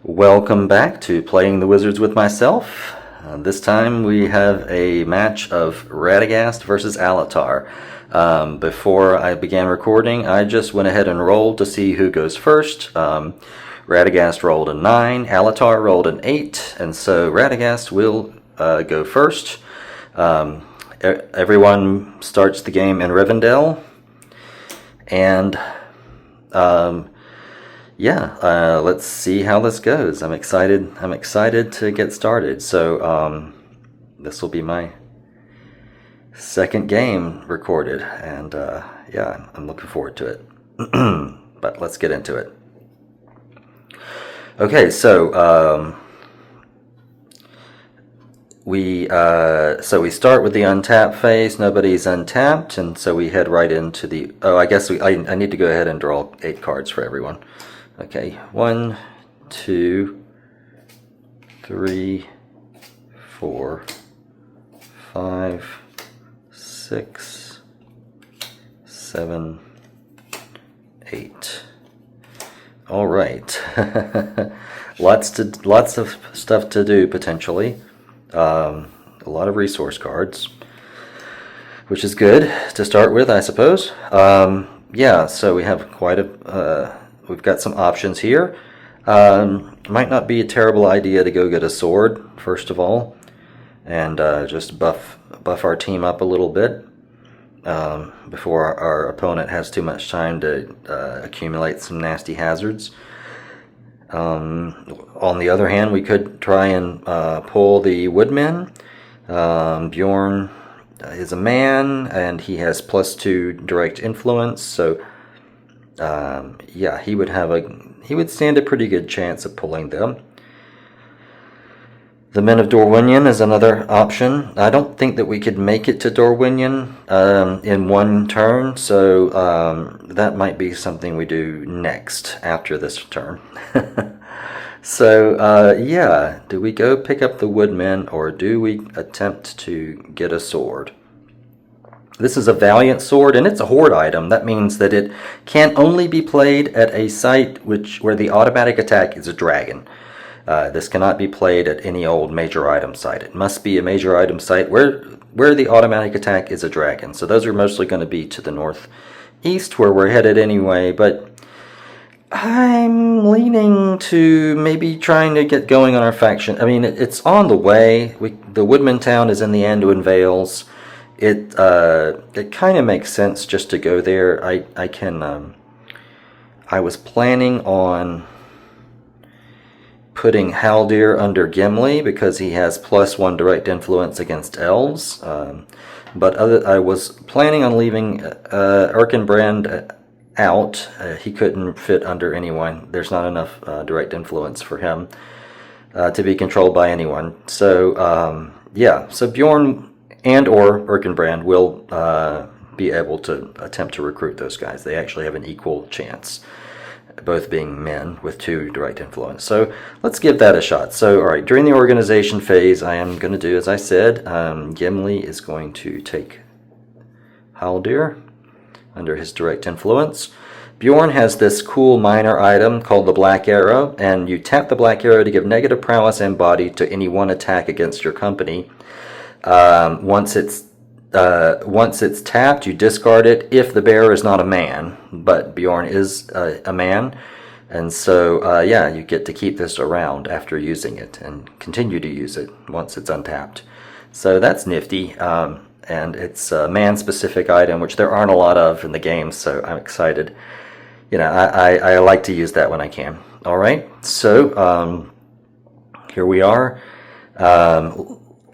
Welcome back to Playing the Wizards with myself. This time we have a match of Radagast versus Alatar. Before I began recording, I just went ahead and rolled to see who goes first. Radagast rolled a 9, Alatar rolled an 8, and so Radagast will go first. Everyone starts the game in Rivendell, and let's see how this goes. I'm excited to get started. So this will be my second game recorded, and I'm looking forward to it. But let's get into it. Okay, so we start with the untap phase. Nobody's untapped, and so we head right into the. Oh, I guess I need to go ahead and draw 8 cards for everyone. Okay, 1, 2, 3, 4, 5, 6, 7, 8. All right, lots of stuff to do potentially. A lot of resource cards, which is good to start with, I suppose. So we have quite a. We've got some options here. Might not be a terrible idea to go get a sword first of all, and just buff our team up a little bit before our opponent has too much time to accumulate some nasty hazards. On the other hand, we could try and pull the Woodmen. Beorn is a man, and he has +2 direct influence, so he would stand a pretty good chance of pulling them. The Men of Dorwinion is another option. I don't think that we could make it to Dorwinion in one turn, so that might be something we do next after this turn. So do we go pick up the Woodmen, or do we attempt to get a sword? This is a Valiant sword, and it's a horde item. That means that it can only be played at a site where the automatic attack is a dragon. This cannot be played at any old major item site. It must be a major item site where the automatic attack is a dragon. So those are mostly going to be to the northeast, where we're headed anyway, but I'm leaning to maybe trying to get going on our faction. I mean, it's on the way. The Woodman town is in the Anduin Vales. It kind of makes sense just to go there. I was planning on putting Haldir under Gimli because he has +1 direct influence against elves. But I was planning on leaving Erkenbrand out. He couldn't fit under anyone. There's not enough direct influence for him to be controlled by anyone. So so Beorn and or Erkenbrand will be able to attempt to recruit those guys. They actually have an equal chance, both being men with 2 direct influence. So let's give that a shot. So, all right, during the organization phase, I am going to do, as I said, Gimli is going to take Haldir under his direct influence. Beorn has this cool minor item called the Black Arrow, and you tap the Black Arrow to give negative prowess and body to any one attack against your company. Once it's tapped, you discard it if the bearer is not a man, but Beorn is a man, and so you get to keep this around after using it and continue to use it once it's untapped. So that's nifty, and it's a man-specific item, which there aren't a lot of in the game, so I'm excited. I like to use that when I can. All right, so here we are.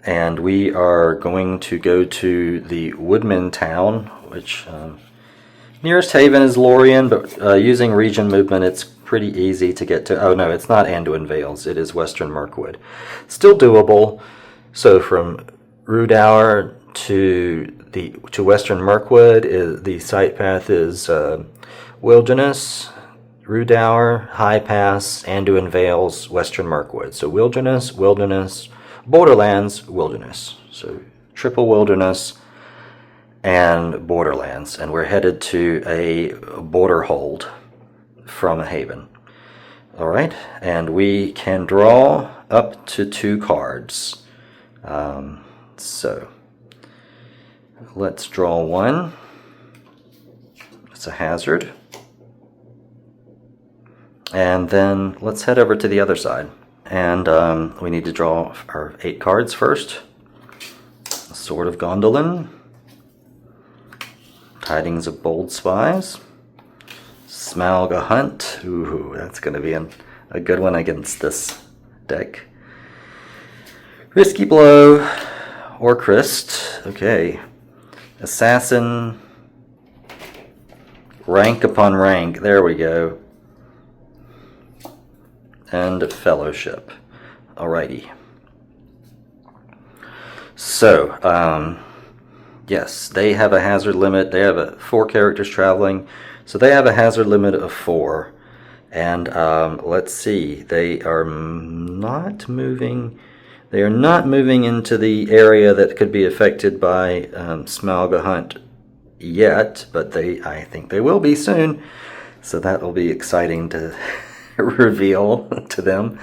And we are going to go to the Woodman town, which nearest haven is Lorien, but using region movement, it's pretty easy to get to. Oh no, it's not Anduin Vales, it is Western Mirkwood. Still doable. So from Rudour to Western Mirkwood, the site path is Wilderness, Rudour, High Pass, Anduin Vales, Western Mirkwood. So Wilderness, Borderlands, Wilderness. So triple Wilderness and Borderlands. And we're headed to a border hold from a haven. Alright, and we can draw up to 2 cards. So, let's draw one. It's a hazard. And then let's head over to the other side. And we need to draw our 8 cards first. Sword of Gondolin. Tidings of Bold Spies. Smaug a Hunt. Ooh, that's going to be a good one against this deck. Risky Blow. Orcrist. Okay. Assassin. Rank upon rank. There we go. And Fellowship. Alrighty. So, yes, they have a hazard limit. They have 4 characters traveling. So they have a hazard limit of 4. And let's see. They are not moving. They are not moving into the area that could be affected by Smaug a Hunt yet, but I think they will be soon. So that will be exciting to reveal to them.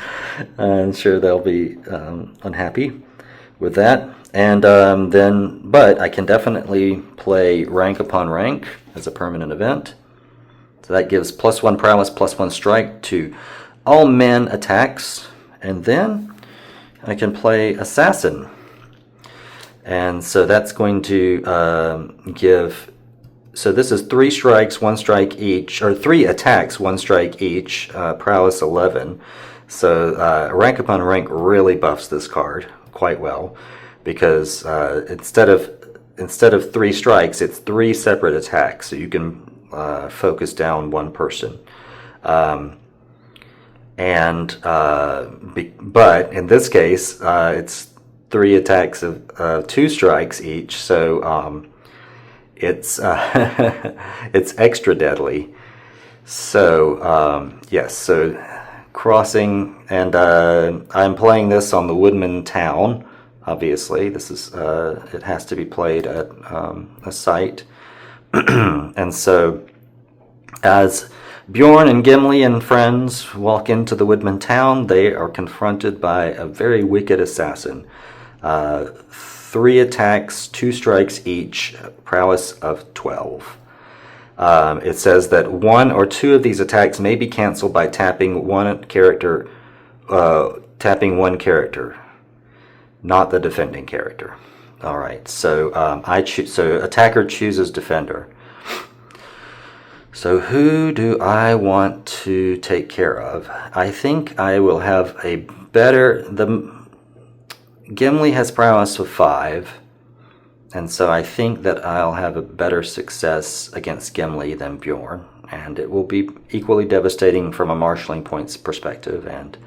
I'm sure they'll be unhappy with that. And but I can definitely play rank upon rank as a permanent event. So that gives +1 prowess, +1 strike to all men attacks. And then I can play assassin. And so that's going to give... So this is 3 strikes, 1 strike each, or 3 attacks, 1 strike each, prowess 11. So rank upon rank really buffs this card quite well, because instead of 3 strikes, it's 3 separate attacks. So you can focus down one person. But in this case, it's 3 attacks of 2 strikes each. So it's it's extra deadly. So yes, so crossing, and I'm playing this on the Woodmen town. Obviously, this is it has to be played at a site, and so as Beorn and Gimli and friends walk into the Woodmen town, they are confronted by a very wicked assassin. 3 attacks, 2 strikes each, prowess of 12. It says that 1 or 2 of these attacks may be cancelled by tapping one character, not the defending character. All right, so so attacker chooses defender. So who do I want to take care of? I think I will have a better... Gimli has prowess of 5, and so I think that I'll have a better success against Gimli than Beorn, and it will be equally devastating from a marshalling points perspective. And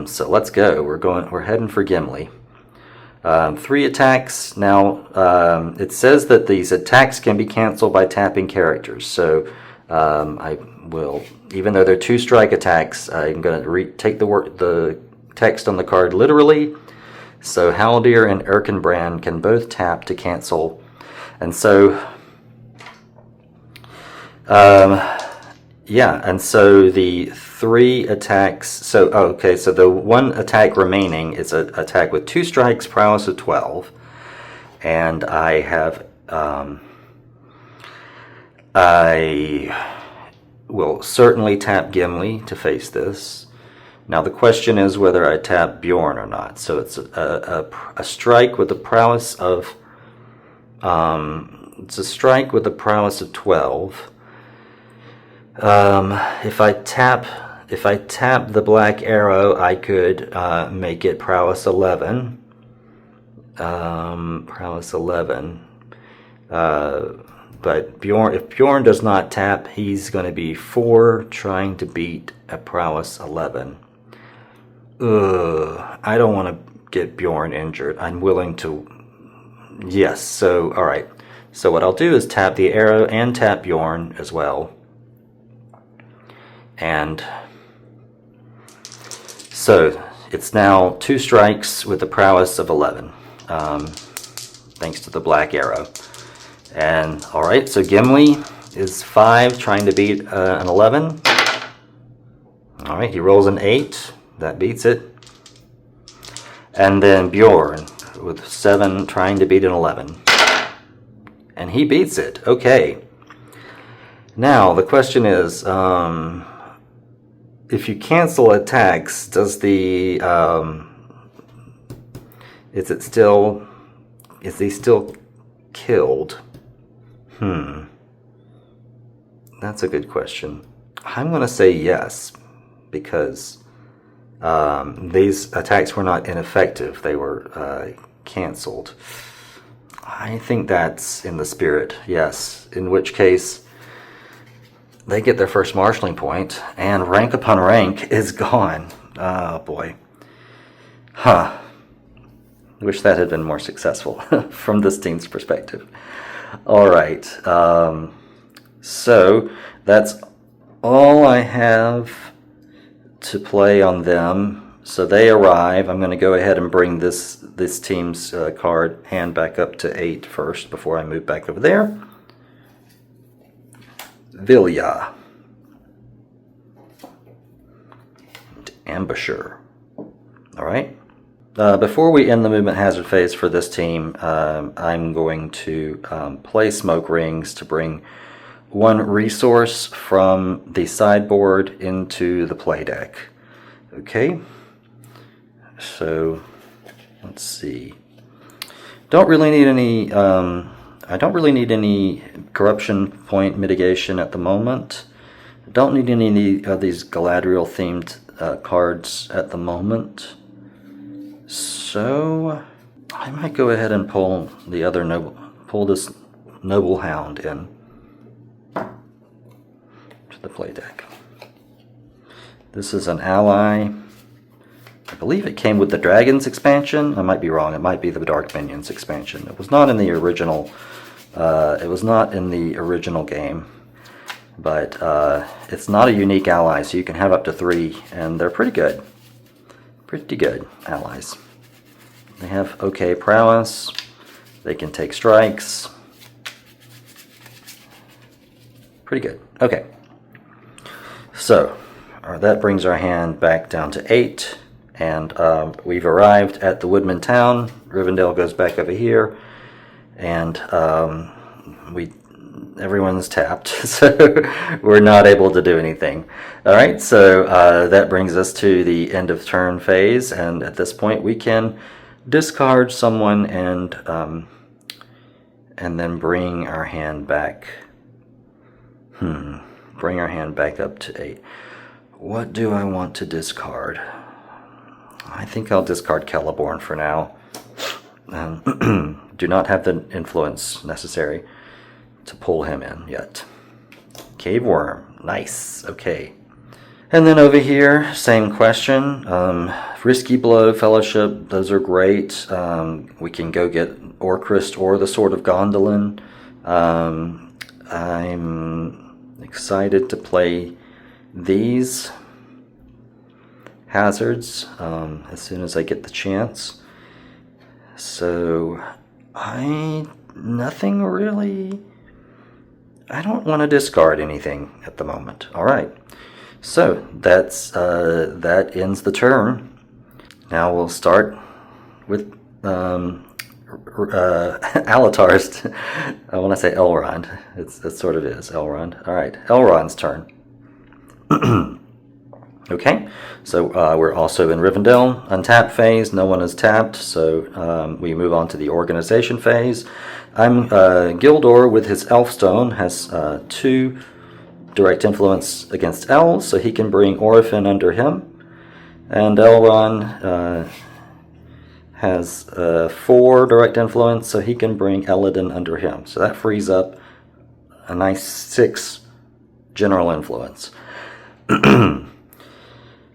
so let's go. We're heading for Gimli. 3 attacks. Now it says that these attacks can be canceled by tapping characters. So I will, even though they're 2 strike attacks, I'm going to take the text on the card literally. So Haldir and Erkenbrand can both tap to cancel. And so, yeah, and so the 3 attacks, so the 1 attack remaining is an attack with 2 strikes, prowess of 12. And I have, I will certainly tap Gimli to face this. Now the question is whether I tap Beorn or not. So it's a strike with a prowess of it's a strike with a prowess of 12. If I tap the black arrow, I could make it prowess 11. Prowess 11. But Beorn, if Beorn does not tap, he's going to be 4 trying to beat a prowess 11. I don't want to get Beorn injured. I'm willing to... Yes, so, alright. So what I'll do is tap the arrow and tap Beorn as well. And... so, it's now 2 strikes with a prowess of 11. Thanks to the black arrow. And, alright, so Gimli is 5 trying to beat an 11. Alright, he rolls an 8. That beats it. And then Beorn with 7 trying to beat an 11. And he beats it. Okay. Now, the question is, if you cancel attacks, does the, is he still killed? That's a good question. I'm going to say yes, because these attacks were not ineffective. They were canceled. I think that's in the spirit, yes. In which case, they get their first marshalling point, and rank upon rank is gone. Oh, boy. Huh. Wish that had been more successful from this team's perspective. All right. So, that's all I have to play on them. So they arrive. I'm going to go ahead and bring this team's card hand back up to 8 first before I move back over there. Vilya. Ambusher. All right. Before we end the movement hazard phase for this team, I'm going to play smoke rings to bring 1 resource from the sideboard into the play deck. Okay. So let's see. Don't really need any. I don't really need any corruption point mitigation at the moment. Don't need any of these Galadriel themed cards at the moment. So I might go ahead and pull this noble hound in to the play deck. This is an ally. I believe it came with the Dragons expansion. I might be wrong. It might be the Dark Minions expansion. It was not in the original. It was not in the original game, but it's not a unique ally, so you can have up to 3, and they're pretty good. Pretty good allies. They have okay prowess. They can take strikes. Pretty good. Okay. So that brings our hand back down to 8. And we've arrived at the Woodmen town. Rivendell goes back over here. And everyone's tapped, so we're not able to do anything. All right, so that brings us to the end of turn phase, and at this point we can discard someone and then bring our hand back. Bring our hand back up to 8. What do I want to discard? I think I'll discard Celeborn for now. Do not have the influence necessary to pull him in yet. Cave Worm, nice, okay. And then over here, same question. Risky Blow, Fellowship, those are great. We can go get Orcrist or the Sword of Gondolin. I'm excited to play these hazards as soon as I get the chance. So, nothing really. I don't want to discard anything at the moment. All right. So that ends the turn. Now we'll start with Alatar's. I want to say Elrond. It sort of is Elrond. All right, Elrond's turn. Okay, so we're also in Rivendell, untap phase. No one is tapped, so we move on to the organization phase. I'm Gildor with his Elfstone has 2 direct influence against elves, so he can bring Orphan under him. And Elrond has 4 direct influence, so he can bring Eladin under him. So that frees up a nice 6 general influence.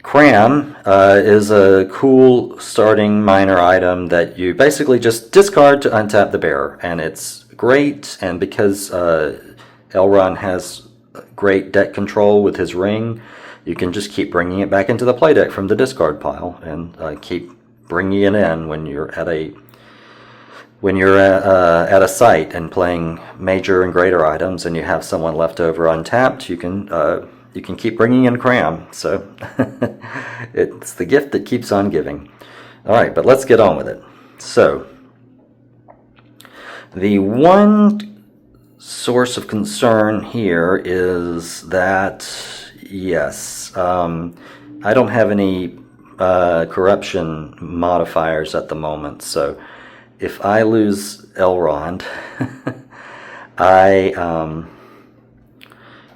Cram is a cool starting minor item that you basically just discard to untap the bearer, and it's great. And because Elrond has great deck control with his ring, you can just keep bringing it back into the play deck from the discard pile, and keep bringing it in when you're at a site and playing major and greater items, and you have someone left over untapped. You can you can keep bringing in cram. So it's the gift that keeps on giving. All right, but let's get on with it. So the one source of concern here is that, yes, I don't have any corruption modifiers at the moment, so if I lose Elrond,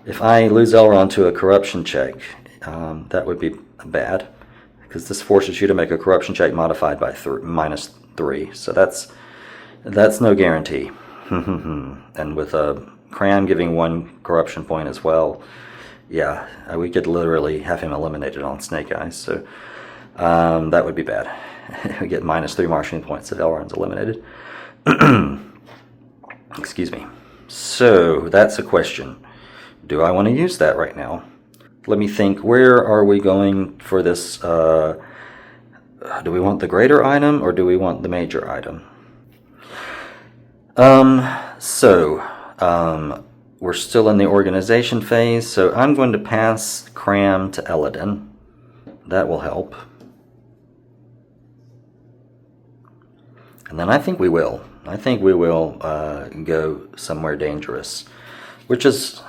if I lose Elrond to a corruption check, that would be bad, because this forces you to make a corruption check modified by -3, so that's no guarantee. And with Cram giving 1 corruption point as well, yeah, we could literally have him eliminated on Snake Eyes, so that would be bad. We get -3 marshalling points if Elrond's eliminated. Excuse me. So that's a question. Do I want to use that right now? Let me think. Where are we going for this? Do we want the greater item or do we want the major item? We're still in the organization phase, so I'm going to pass Cram to Eladin. That will help. And then I think we will. I think we will go somewhere dangerous, which is...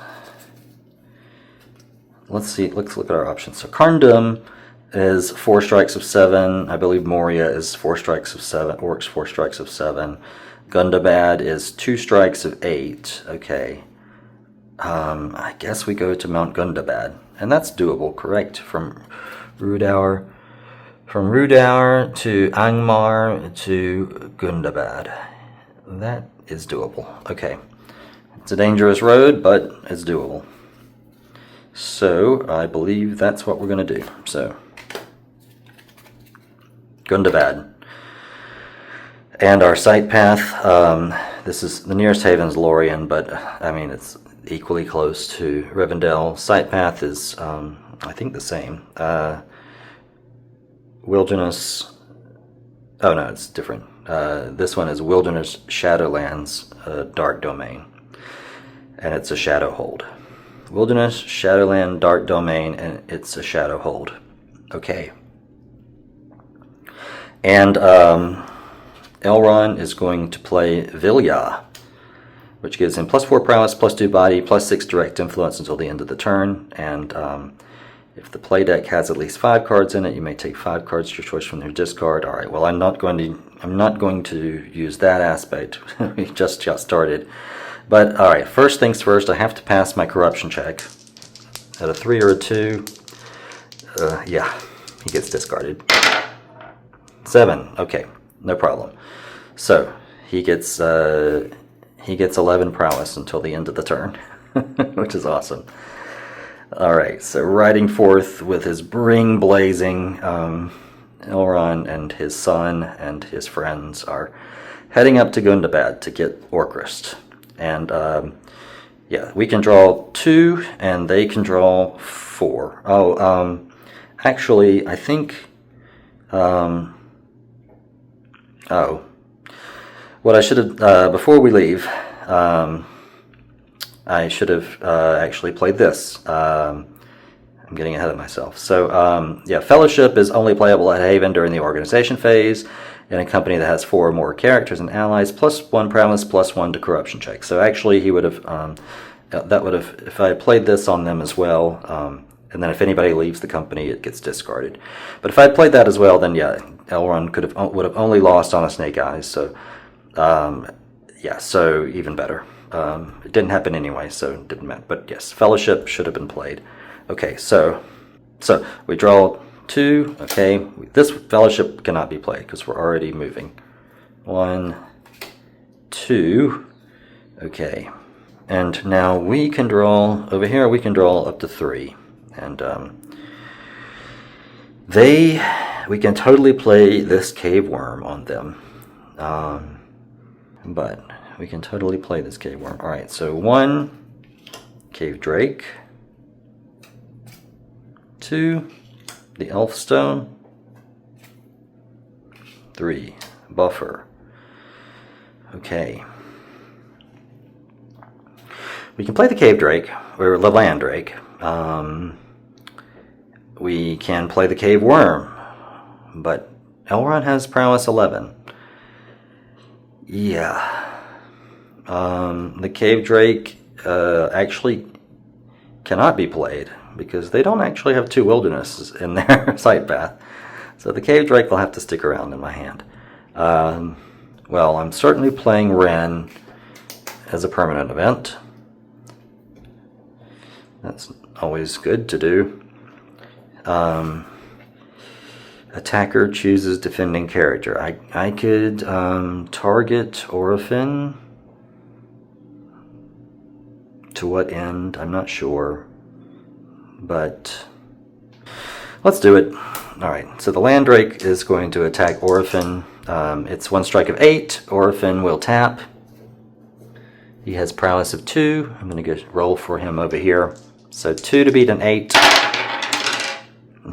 Let's see, let's look at our options. So Carndum is 4 strikes of 7. I believe Moria is 4 strikes of 7. Orcs 4 strikes of 7. Gundabad is 2 strikes of 8. Okay. I guess we go to Mount Gundabad. And that's doable, correct? From Rudaur to Angmar to Gundabad. That is doable. Okay. It's a dangerous road, but it's doable. So I believe that's what we're going to do. So Gundabad. And our sight path, this is the nearest haven is Lorien, but I mean it's equally close to Rivendell. Sight path is I think the same. Wilderness, oh no, it's different. This one is Wilderness Shadowlands Dark Domain, and it's a shadow hold. Wilderness Shadowland Dark Domain, and it's a shadow hold. Okay. And Elrond is going to play Vilya, which gives him +4 prowess, +2 body, +6 direct influence until the end of the turn. And if the play deck has at least 5 cards in it, you may take 5 cards to your choice from your discard. All right. Well, I'm not going to use that aspect. We just got started. But all right. First things first. I have to pass my corruption check. At a 3 or a 2, yeah, he gets discarded. 7. Okay. No problem. So he gets 11 prowess until the end of the turn, which is awesome. All right, so riding forth with his ring blazing, Elrond and his son and his friends are heading up to Gundabad to get Orcrist. And yeah, we can draw 2 and they can draw 4. Oh, actually, I think... Oh, what I should have, before we leave, I should have actually played this. I'm getting ahead of myself. So, yeah, Fellowship is only playable at Haven during the organization phase in a company that has 4 or more characters and allies, +1 prowess, +1 to corruption check. So actually he would have, that would have, if I played this on them as well, and then if anybody leaves the company, it gets discarded. But if I played that as well, then yeah, Elrond would have only lost on a Snake Eyes. So, yeah, so even better. It didn't happen anyway, so it didn't matter. But yes, Fellowship should have been played. Okay, so we draw 2. Okay, this Fellowship cannot be played because we're already moving. 1, 2. Okay, and now we can draw over here. We can draw up to 3. And we can totally play this Cave Worm on them. But we can totally play this Cave Worm. Alright, so 1, Cave Drake. 2, the Elf Stone. 3, Buffer. Okay. We can play the Cave Drake, or the Land Drake. We can play the Cave Worm, but Elrond has prowess 11. Yeah. The Cave Drake actually cannot be played because they don't actually have 2 wildernesses in their sight path. So the Cave Drake will have to stick around in my hand. Well, I'm certainly playing Ren as a permanent event. That's always good to do. Attacker chooses defending character. I could target Orphan. To what end? I'm not sure. But let's do it. Alright, so the Land Drake is going to attack Orphan. It's 1 strike of 8. Orphan will tap. He has prowess of 2. I'm going to go roll for him over here. So 2 to beat an 8.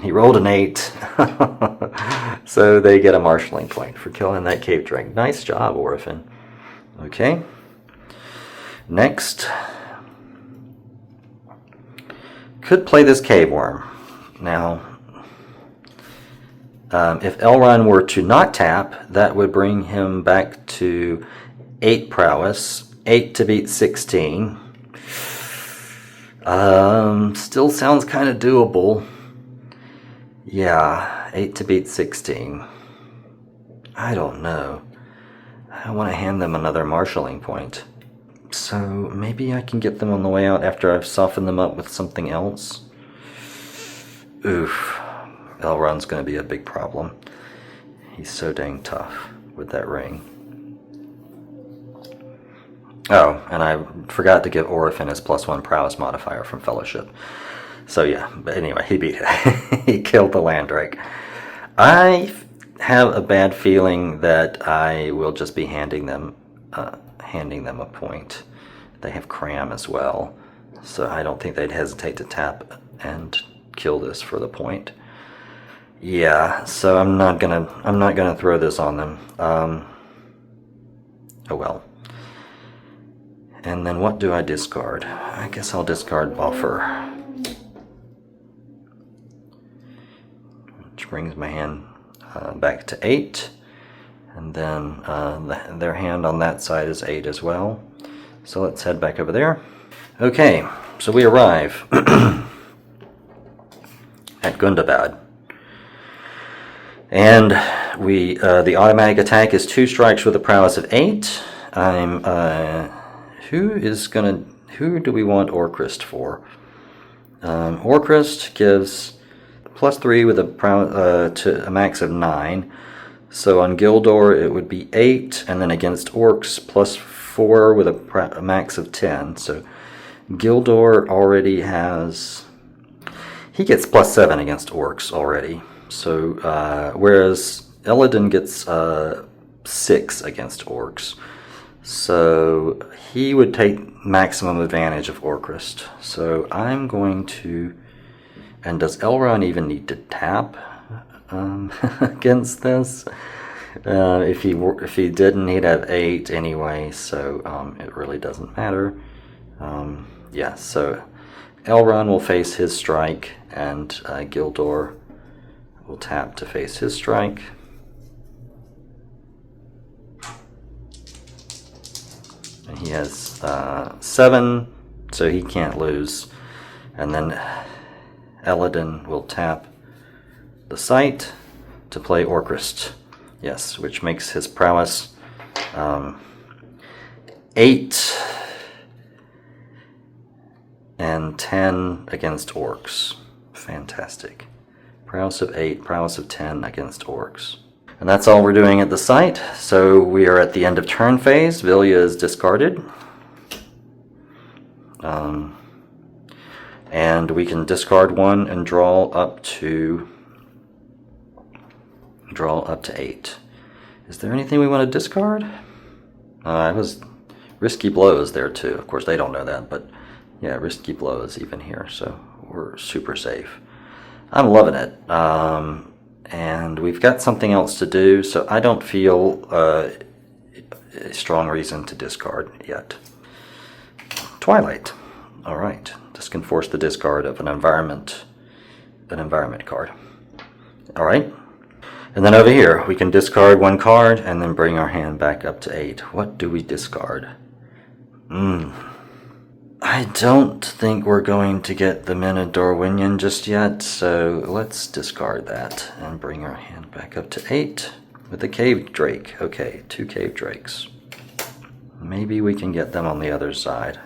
He rolled an 8. So they get a marshalling point for killing that Cave Drake. Nice job, Orphan. Okay. Next. Could play this Cave Worm. Now, if Elrond were to not tap, that would bring him back to 8 prowess. 8 to beat 16. Still sounds kind of doable. Yeah, 8 to beat 16. I don't know. I want to hand them another marshalling point. So maybe I can get them on the way out after I've softened them up with something else. Oof. Elrond's going to be a big problem. He's so dang tough with that ring. Oh, and I forgot to give Orphan his +1 prowess modifier from Fellowship. So yeah, but anyway, he beat it. He killed the Land Drake. I have a bad feeling that I will just be handing them a point. They have Cram as well, so I don't think they'd hesitate to tap and kill this for the point. Yeah, so I'm not gonna throw this on them. Oh well. And then what do I discard? I guess I'll discard Buffer. Which brings my hand back to 8. And then their hand on that side is 8 as well. So let's head back over there. Okay, so we arrive at Gundabad. And the automatic attack is 2 strikes with a prowess of 8. Who do we want Orcrist for? Orcrist gives +3 with a to a max of 9. So on Gildor it would be 8, and then against Orcs +4 with a max of 10. So Gildor already has... He gets +7 against Orcs already. So whereas Elrond gets 6 against Orcs. So he would take maximum advantage of Orcrist. So I'm going to... And does Elrond even need to tap against this? If he didn't, he'd have 8 anyway, so it really doesn't matter. Yeah, so Elrond will face his strike, and Gildor will tap to face his strike. And he has 7, so he can't lose. And then Elrond will tap the site to play Orcrist. Yes, which makes his prowess 8 and 10 against Orcs. Fantastic. Prowess of 8, prowess of 10 against Orcs. And that's all we're doing at the site. So we are at the end of turn phase. Vilya is discarded. And we can discard 1 and draw up to 8. Is there anything we want to discard? It was Risky Blows there too. Of course they don't know that, but yeah, Risky Blows even here, so we're super safe. I'm loving it. And we've got something else to do, so I don't feel a strong reason to discard yet. Twilight. Alright, This can force the discard of an environment card. Alright. And then over here, we can discard one card and then bring our hand back up to 8. What do we discard? I don't think we're going to get the Mina Dorwinion just yet, so let's discard that and bring our hand back up to 8 with the Cave Drake. Okay, 2 Cave Drakes. Maybe we can get them on the other side.